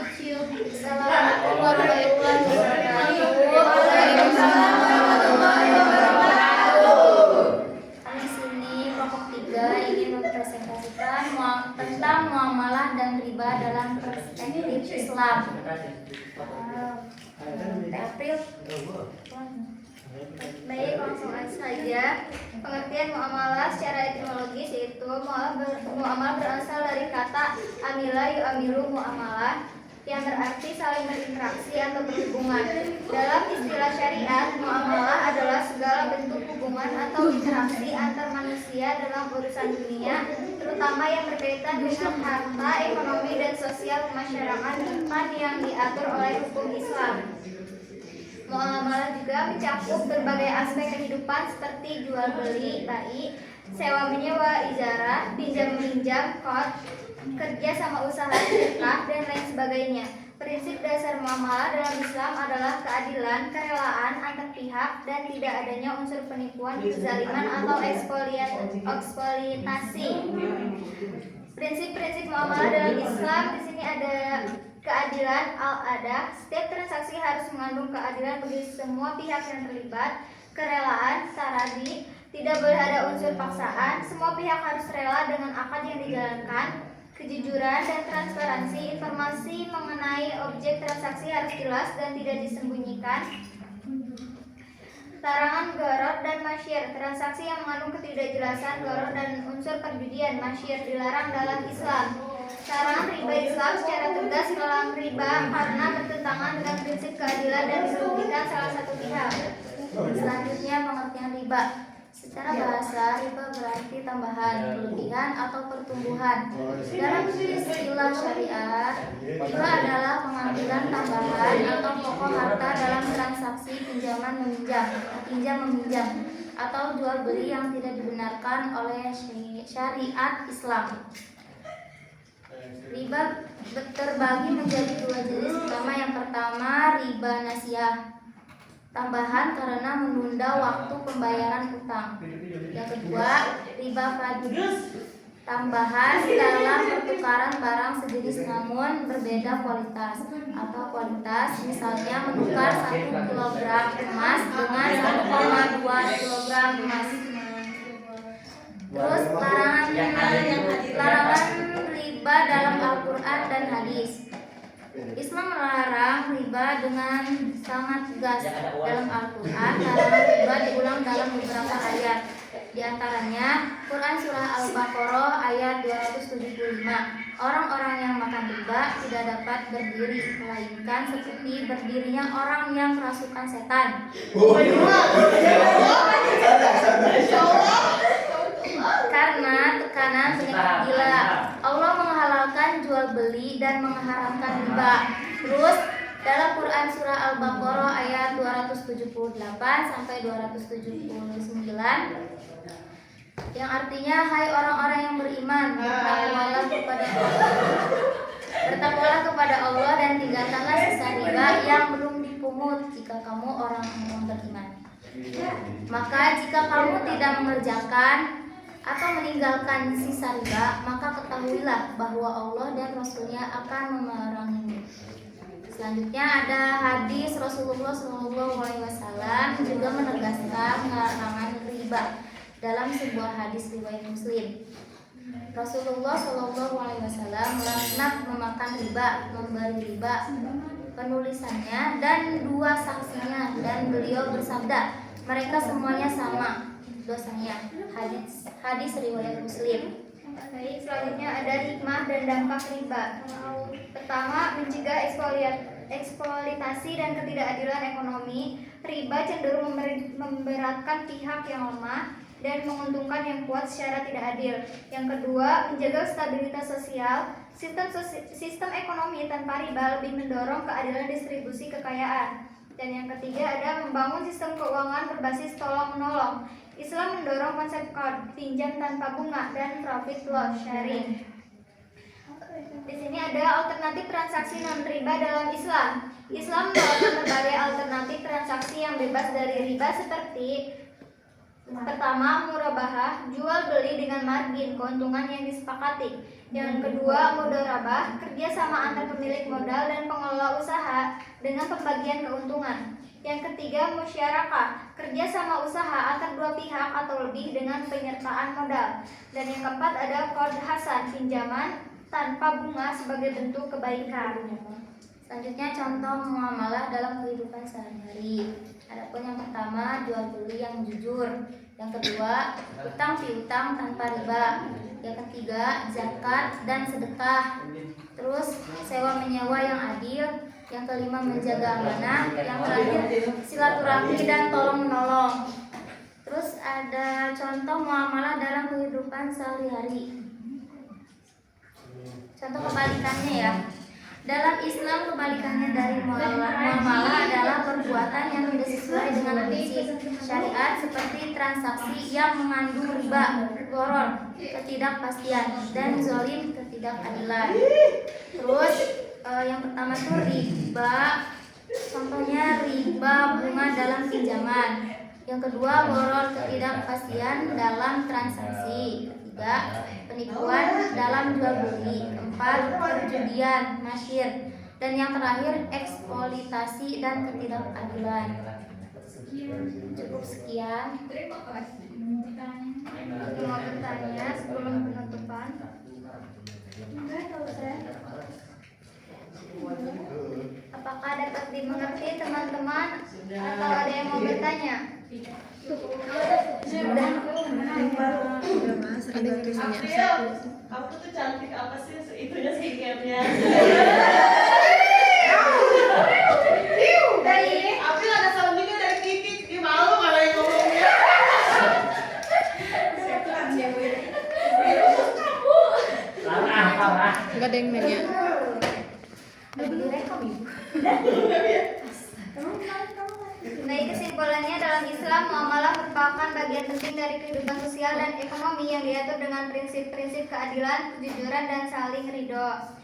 Assalamualaikum warahmatullahi wabarakatuh. Waalaikumsalam warahmatullahi wabarakatuh. Di sini kelompok 3 ingin mempresentasikan tentang muamalah dan riba dalam perspektif Islam. April. Baik, langsung saja. Pengertian muamalah secara etimologis yaitu muamalah berasal dari kata amila yu'amilu muamalah yang berarti saling berinteraksi atau berhubungan. Dalam istilah syariat, muamalah adalah segala bentuk hubungan atau interaksi antar manusia dalam urusan dunia, terutama yang berkaitan dengan harta, ekonomi, dan sosial kemasyarakatan yang diatur oleh hukum Islam. Muamalah juga mencakup berbagai aspek kehidupan seperti jual beli, bai, sewa menyewa, ijarah, pinjam meminjam, qard, kerja sama usaha sedekah, dan lain sebagainya. Prinsip dasar muamalah dalam Islam adalah keadilan, kerelaan antar pihak, dan tidak adanya unsur penipuan, kezaliman, atau eksploitasi. Prinsip-prinsip muamalah dalam Islam di sini ada keadilan al-adah. Setiap transaksi harus mengandung keadilan bagi semua pihak yang terlibat. Kerelaan taradi, tidak boleh ada unsur paksaan. Semua pihak harus rela dengan akad yang dijalankan. Kejujuran dan transparansi, informasi mengenai objek transaksi harus jelas dan tidak disembunyikan. Larangan gharar dan masyir, transaksi yang mengandung ketidakjelasan, gharar dan unsur perjudian, masyir dilarang dalam Islam. Larangan riba, Islam secara tegas melarang riba karena bertentangan dengan prinsip keadilan dan dirugikan salah satu pihak. Selanjutnya, pengertian riba. Secara bahasa, riba berarti tambahan, kelebihan, atau pertumbuhan. Dalam istilah syariat, riba adalah pengambilan tambahan atau pokok harta dalam transaksi pinjam meminjam, atau jual beli yang tidak dibenarkan oleh syariat Islam. Riba terbagi menjadi 2 jenis utama. Yang pertama, riba nasiyah, tambahan karena menunda waktu pembayaran utang. Yang kedua, riba fadl, tambahan dalam pertukaran barang sejenis namun berbeda kualitas atau kualitas, misalnya menukar 1 kilogram emas dengan 1,2 kilogram emas. Terus larangan riba dalam Al-Quran dan hadis. Islam melarang riba dengan sangat tegas. Dalam Al-Quran, larangan riba diulang dalam beberapa ayat. Di antaranya, Quran Surah Al-Baqarah ayat 275. Orang-orang yang makan riba tidak dapat berdiri, melainkan seperti berdirinya orang yang kerasukan setan. Karena tekanan penyakit gila. Allah menghalalkan jual beli dan mengharamkan riba. Terus dalam Quran Surah Al-Baqarah ayat 278 sampai 279 yang artinya, hai orang-orang yang beriman, bertakwalah kepada Allah dan tinggalkanlah sisa riba yang belum dipungut jika kamu orang yang beriman. Maka jika kamu tidak mengerjakan atau meninggalkan sisa riba, maka ketahuilah bahwa Allah dan Rasulnya akan memerangimu. Selanjutnya ada hadis Rasulullah SAW juga menegaskan larangan riba dalam sebuah hadis riwayat Muslim. Rasulullah SAW melaknat memakan riba, memberi riba, penulisannya dan 2 saksinya, dan beliau bersabda, mereka semuanya sama dosanya. Hadis riwayat Muslim. Baik, selanjutnya ada hikmah dan dampak riba. Pertama, mencegah eksploitasi dan ketidakadilan ekonomi. Riba cenderung memberatkan pihak yang lemah dan menguntungkan yang kuat secara tidak adil. Yang kedua, menjaga stabilitas sosial. Sistem ekonomi tanpa riba lebih mendorong keadilan distribusi kekayaan. Dan yang ketiga ada membangun sistem keuangan berbasis tolong-menolong. Islam mendorong konsep qard, pinjam tanpa bunga, dan profit loss sharing. Di sini ada alternatif transaksi non riba dalam Islam. Islam menawarkan berbagai alternatif transaksi yang bebas dari riba seperti Pertama, murabahah, jual beli dengan margin, keuntungan yang disepakati. Yang kedua, mudharabah, kerja sama antar pemilik modal dan pengelola usaha dengan pembagian keuntungan. Yang ketiga, musyarakah, kerja sama usaha antar dua pihak atau lebih dengan penyertaan modal. Dan yang keempat ada qard hasan, pinjaman tanpa bunga sebagai bentuk kebaikan. Selanjutnya contoh muamalah dalam kehidupan sehari-hari. Adapun yang pertama, jual beli yang jujur. Yang kedua, utang piutang tanpa riba. Yang ketiga, zakat dan sedekah. Terus sewa menyewa yang adil. Yang kelima, menjaga amanah. Yang terakhir, silaturahmi dan tolong menolong. Terus ada contoh muamalah dalam kehidupan sehari-hari. Contoh kebalikannya ya. Dalam Islam, kebalikannya dari muamalah adalah perbuatan yang tidak sesuai dengan prinsip syariat seperti transaksi yang mengandung riba, gharar, ketidakpastian, dan zalim, ketidakadilan. Terus yang pertama itu riba, contohnya riba bunga dalam pinjaman. Yang kedua, gharar, ketidakpastian dalam transaksi. Ketiga, penipuan dalam jual beli. Keempat, perjudian, nasyir. Dan yang terakhir, eksploitasi dan ketidakadilan. Cukup sekian. Mau bertanya sebelum penutupan? Apakah dapat dimengerti teman-teman atau ada yang mau bertanya? Sudah mas, ada tulisannya. Kamu tuh cantik apa sih? Itunya skincare-nya. April ada salam juga dari Kiki. Dia malu malah yang ngomongnya. Enggak ada yang nanya. Baik, kesimpulannya dalam Islam, muamalah merupakan bagian penting dari kehidupan sosial dan ekonomi yang diatur dengan prinsip-prinsip keadilan, kejujuran, dan saling ridho.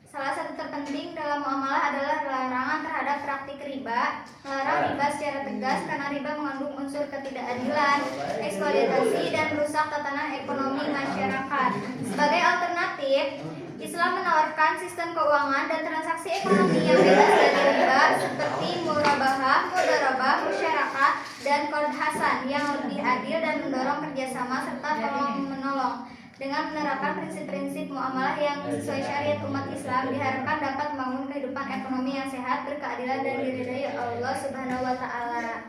Salah satu terpenting dalam muamalah adalah larangan terhadap praktik riba. Melarang riba secara tegas karena riba mengandung unsur ketidakadilan, eksploitasi, dan merusak tatanan ekonomi masyarakat. Sebagai alternatif, Islam menawarkan sistem keuangan dan transaksi ekonomi yang bebas dari riba seperti murabahah, mudharabah, musyarakah, dan qard hasan yang lebih adil dan mendorong kerjasama serta tolong menolong. Dengan menerapkan prinsip-prinsip muamalah yang sesuai syariat umat Islam, diharapkan dapat membangun kehidupan ekonomi yang sehat, berkeadilan, dan diridhai Allah Subhanahu wa Ta'ala.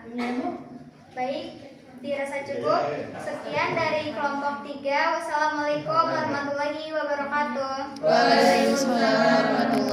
Baik, dirasa cukup. Sekian dari kelompok 3. Wassalamualaikum warahmatullahi wabarakatuh. Waalaikumsalam warahmatullahi wabarakatuh.